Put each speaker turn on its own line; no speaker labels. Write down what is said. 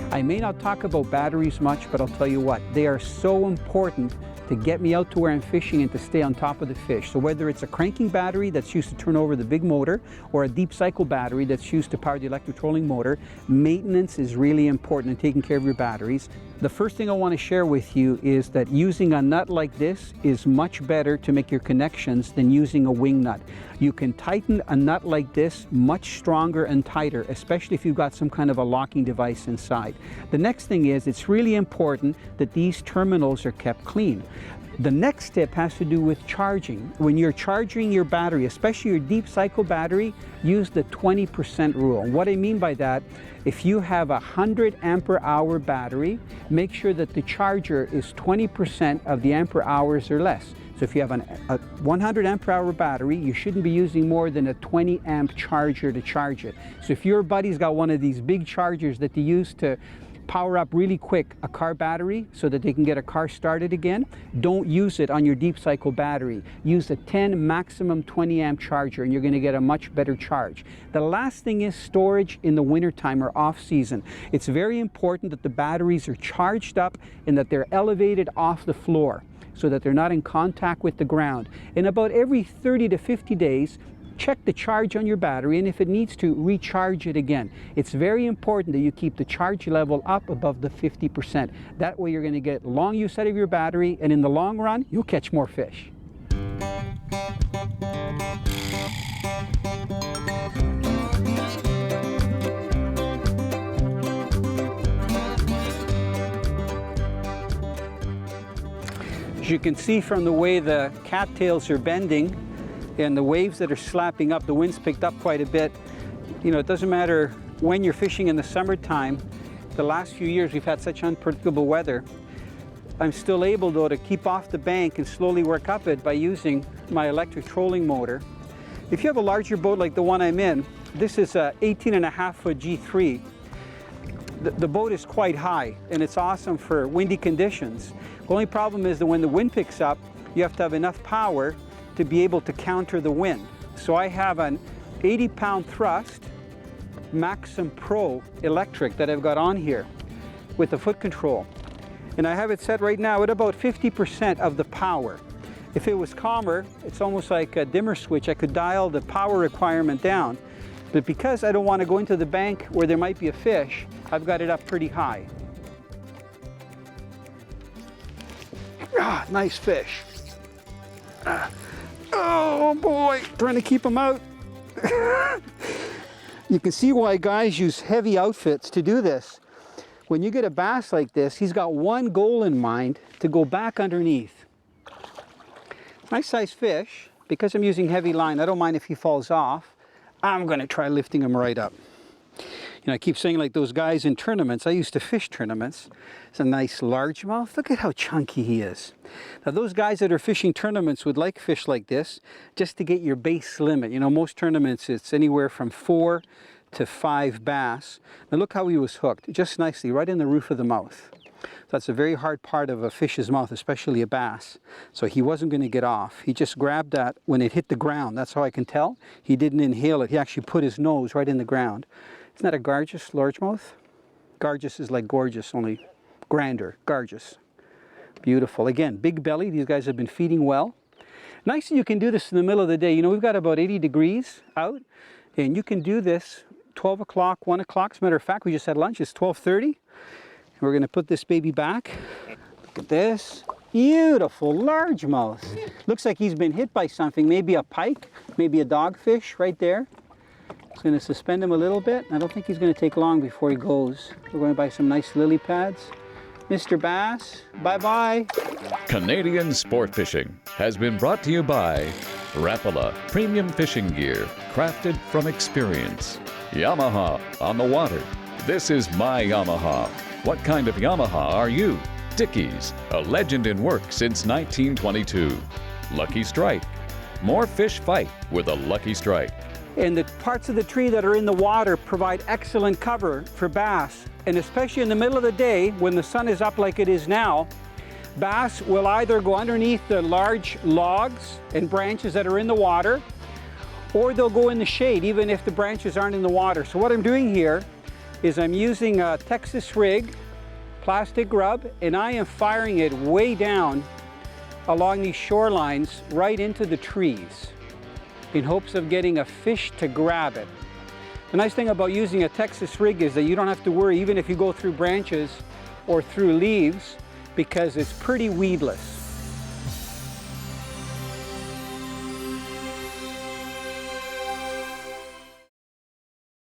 I may not talk about batteries much, but I'll tell you what, they are so important to get me out to where I'm fishing and to stay on top of the fish. So whether it's a cranking battery that's used to turn over the big motor or a deep cycle battery that's used to power the electric trolling motor, maintenance is really important in taking care of your batteries. The first thing I want to share with you is that using a nut like this is much better to make your connections than using a wing nut. You can tighten a nut like this much stronger and tighter, especially if you've got some kind of a locking device inside. The next thing is it's really important that these terminals are kept clean. The next step has to do with charging. When you're charging your battery, especially your deep cycle battery, use the 20% rule. What I mean by that, if you have a 100 ampere hour battery, make sure that the charger is 20% of the ampere hours or less. So if you have a 100 ampere hour battery, you shouldn't be using more than a 20 amp charger to charge it. So if your buddy's got one of these big chargers that they use to power up really quick a car battery so that they can get a car started again, don't use it on your deep cycle battery. Use a 10, maximum 20 amp charger and you're going to get a much better charge. The last thing is storage in the wintertime or off season. It's very important that the batteries are charged up and that they're elevated off the floor so that they're not in contact with the ground. And about every 30 to 50 days, check the charge on your battery, and if it needs to, recharge it again. It's very important that you keep the charge level up above the 50%. That way you're going to get long use out of your battery, and in the long run, you'll catch more fish. As you can see from the way the cattails are bending, and the waves that are slapping up, the wind's picked up quite a bit. You know, it doesn't matter when you're fishing in the summertime. The last few years we've had such unpredictable weather. I'm still able though to keep off the bank and slowly work up it by using my electric trolling motor. If you have a larger boat like the one I'm in, this is a 18.5-foot G3. The boat is quite high and it's awesome for windy conditions. The only problem is that when the wind picks up, you have to have enough power to be able to counter the wind. So I have an 80-pound thrust Maxim Pro electric that I've got on here with the foot control. And I have it set right now at about 50% of the power. If it was calmer, it's almost like a dimmer switch. I could dial the power requirement down. But because I don't want to go into the bank where there might be a fish, I've got it up pretty high. Ah, nice fish. Oh boy, trying to keep them out. You can see why guys use heavy outfits to do this. When you get a bass like this, he's got one goal in mind, to go back underneath. Nice size fish. Because I'm using heavy line, I don't mind if he falls off. I'm going to try lifting him right up. You know, I keep saying like those guys in tournaments, I used to fish tournaments. It's a nice largemouth. Look at how chunky he is. Now those guys that are fishing tournaments would like fish like this just to get your base limit. You know, most tournaments it's anywhere from 4 to 5 bass. Now look how he was hooked, just nicely, right in the roof of the mouth. That's a very hard part of a fish's mouth, especially a bass. So he wasn't going to get off. He just grabbed that when it hit the ground. That's how I can tell. He didn't inhale it. He actually put his nose right in the ground. Isn't that a gorgeous largemouth? Gorgeous is like gorgeous, only grander. Gorgeous. Beautiful. Again, big belly. These guys have been feeding well. Nice that you can do this in the middle of the day. You know, we've got about 80 degrees out, and you can do this 12 o'clock, 1 o'clock. As a matter of fact, we just had lunch. It's 12:30. We're going to put this baby back. Look at this. Beautiful largemouth. Looks like he's been hit by something. Maybe a pike, maybe a dogfish right there. Just going to suspend him a little bit. I don't think he's going to take long before he goes. We're going to buy some nice lily pads. Mr. Bass, bye-bye.
Canadian Sport Fishing has been brought to you by Rapala Premium Fishing Gear, crafted from experience. Yamaha on the water. This is my Yamaha. What kind of Yamaha are you? Dickies, a legend in work since 1922. Lucky Strike. More fish fight with a Lucky Strike.
And the parts of the tree that are in the water provide excellent cover for bass. And especially in the middle of the day when the sun is up like it is now, Bass will either go underneath the large logs and branches that are in the water, or they'll go in the shade even if the branches aren't in the water. So what I'm doing here is I'm using a Texas rig plastic grub, and I am firing it way down along these shorelines right into the trees in hopes of getting a fish to grab it. The nice thing about using a Texas rig is that you don't have to worry even if you go through branches or through leaves, because it's pretty weedless.